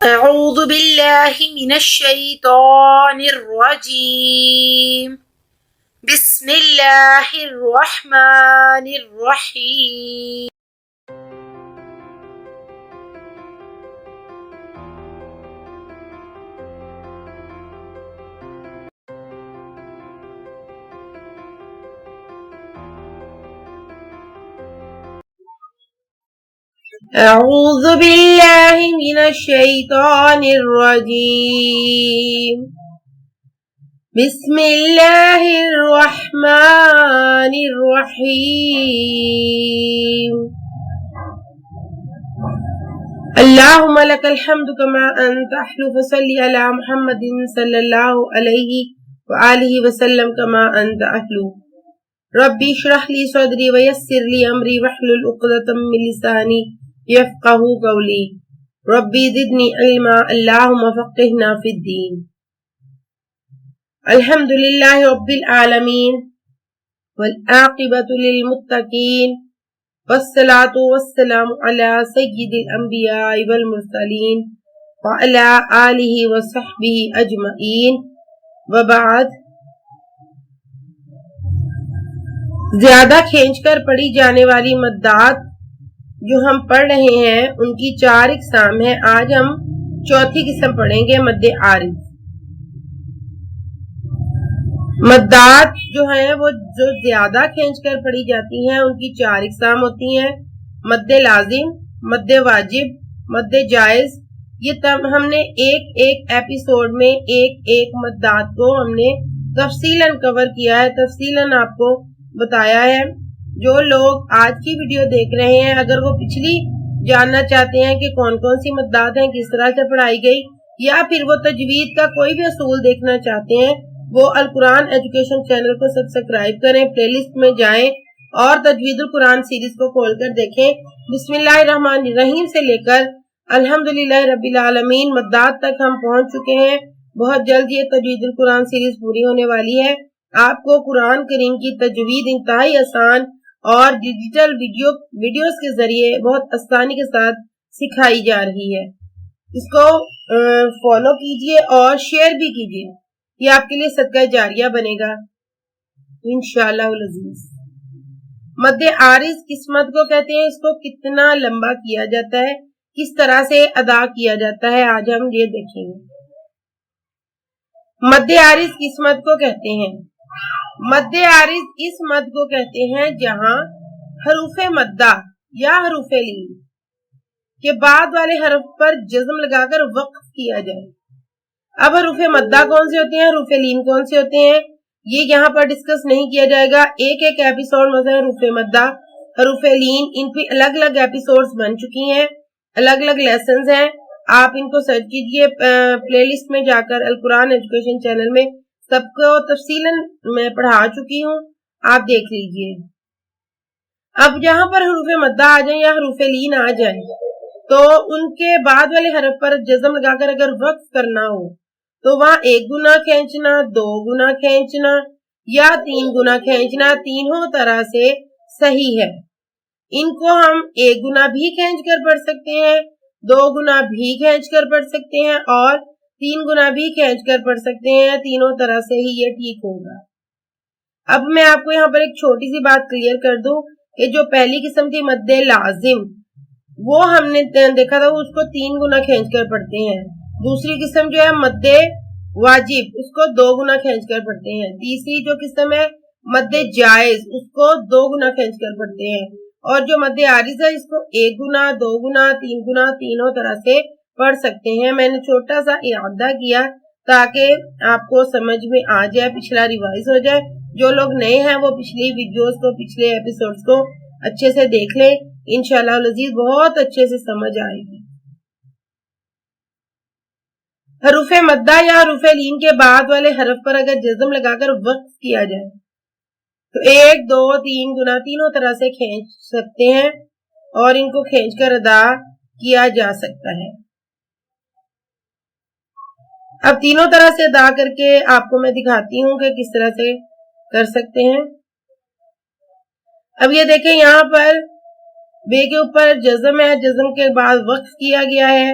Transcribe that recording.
أعوذ بالله من الشيطان الرجيم بسم الله الرحمن الرحيم أعوذ بالله من الشيطان الرجيم بسم الله الرحمن الرحيم اللهم لك الحمد كما أنت أحلو فصلي على محمد صلى الله عليه وآله وسلم كما أنت أحلو ربي اشرح لي صدري ويسر لي أمري واحلل عقدة من لساني يفقهوا قولي ربي زدني علما اللهم فقهنا في الدين الحمد لله رب العالمين والعاقبة للمتقين والصلاة والسلام على سيد الأنبياء والمرسلين وعلى آله وصحبه أجمعين وبعد زیادہ کھینچ کر پڑھی جانے والی مدات جو ہم پڑھ رہے ہیں ان کی 4 اقسام ہیں. آج ہم چوتھی قسم پڑھیں گے مد عارض. مدات جو ہیں وہ جو زیادہ کھینچ کر پڑھی جاتی ہیں ان کی 4 اقسام ہوتی ہیں: مد لازم، مد واجب، مد جائز. یہ ہم نے ایک ایپیسوڈ میں ایک مدات کو ہم نے تفصیلاً کور کیا ہے، تفصیلاً آپ کو بتایا ہے. جو لوگ آج کی ویڈیو دیکھ رہے ہیں اگر وہ پچھلی جاننا چاہتے ہیں کہ کون کون سی مدات ہیں، کس طرح سے پڑھائی گئی، یا پھر وہ تجوید کا کوئی بھی اصول دیکھنا چاہتے ہیں، وہ القرآن ایجوکیشن چینل کو سبسکرائب کریں، پلے لسٹ میں جائیں اور تجوید القرآن سیریز کو کھول کر دیکھیں. بسم اللہ الرحمن الرحیم سے لے کر الحمدللہ رب العالمین مدات تک ہم پہنچ چکے ہیں. بہت جلد یہ تجوید القرآن سیریز پوری ہونے والی ہے. آپ کو قرآن کریم کی تجوید انتہائی آسان اور ڈیجیٹل ویڈیوز کے ذریعے بہت آسانی کے ساتھ سکھائی جا رہی ہے. اس کو فالو کیجئے اور شیئر بھی کیجئے. یہ آپ کے لیے صدقہ جاریہ بنے گا انشاءاللہ العزیز. مد عارض کس مد کو کہتے ہیں، اس کو کتنا لمبا کیا جاتا ہے، کس طرح سے ادا کیا جاتا ہے، آج ہم یہ دیکھیں گے. مد عارض کس مد کو کہتے ہیں؟ مد عارض اس مد کو کہتے ہیں جہاں حروف مدہ یا حروف لین کے بعد والے حرف پر جزم لگا کر وقف کیا جائے. اب حروف مدہ کون سے ہوتے ہیں، حروف لین کون سے ہوتے ہیں، یہ یہاں پر ڈسکس نہیں کیا جائے گا. ایک ایپیسوڈ مثلا حروف مدہ، حروف لین، ان پہ الگ الگ ایپیسوڈز بن چکی ہیں، الگ الگ لیسنز ہیں. آپ ان کو سرچ کیجئے پلے لسٹ میں جا کر، القرآن ایجوکیشن چینل میں سب کو تفصیلاً میں پڑھا چکی ہوں، آپ دیکھ لیجئے. اب جہاں پر حروف مدہ آ جائیں یا حروف لین آ جائیں تو ان کے بعد والے حرف پر جزم لگا کر اگر وقف کرنا ہو تو وہاں 1 گنا کھینچنا، 2 گنا کھینچنا یا 3 گنا کھینچنا تینوں طرح سے صحیح ہے. ان کو ہم 1 گنا بھی کھینچ کر پڑھ سکتے ہیں، 2 گنا بھی کھینچ کر پڑھ سکتے ہیں اور 3 گنا بھی کھینچ کر پڑھ سکتے ہیں. تینوں طرح سے ہی یہ ٹھیک ہوگا. اب میں آپ کو یہاں پر ایک چھوٹی سی بات کلیئر کر دوں کہ جو پہلی قسم تھی مد لازم، وہ ہم نے دیکھا تھا اس کو 3 گنا کھینچ کر پڑھتے ہیں. دوسری قسم جو ہے مد واجب، اس کو 2 گنا کھینچ کر پڑھتے ہیں. تیسری جو قسم ہے مد جائز، اس کو 2 گنا کھینچ کر پڑھتے ہیں. اور جو مد عارض ہے اس کو 1 گنا، 2 گنا، 3 گنا تینوں طرح سے پڑھ سکتے ہیں. میں نے چھوٹا سا اعادہ کیا تاکہ آپ کو سمجھ میں آ جائے، پچھلا ریوائز ہو جائے. جو لوگ نئے ہیں وہ پچھلی ویڈیوز کو، پچھلے ایپیسوڈز کو اچھے سے دیکھ لیں، انشاءاللہ العزیز بہت اچھے سے سمجھ آئے گی. حروف مدہ یا حروف لین کے بعد والے حرف پر اگر جزم لگا کر وقف کیا جائے تو 1، 2، 3 گنا تینوں طرح سے کھینچ سکتے ہیں اور ان کو کھینچ کر ادا کیا جا سکتا ہے. اب تینوں طرح سے ادا کر کے آپ کو میں دکھاتی ہوں کہ کس طرح سے کر سکتے ہیں. اب یہ دیکھیں یہاں پر بے کے اوپر جزم ہے، جزم کے بعد وقف کیا گیا ہے.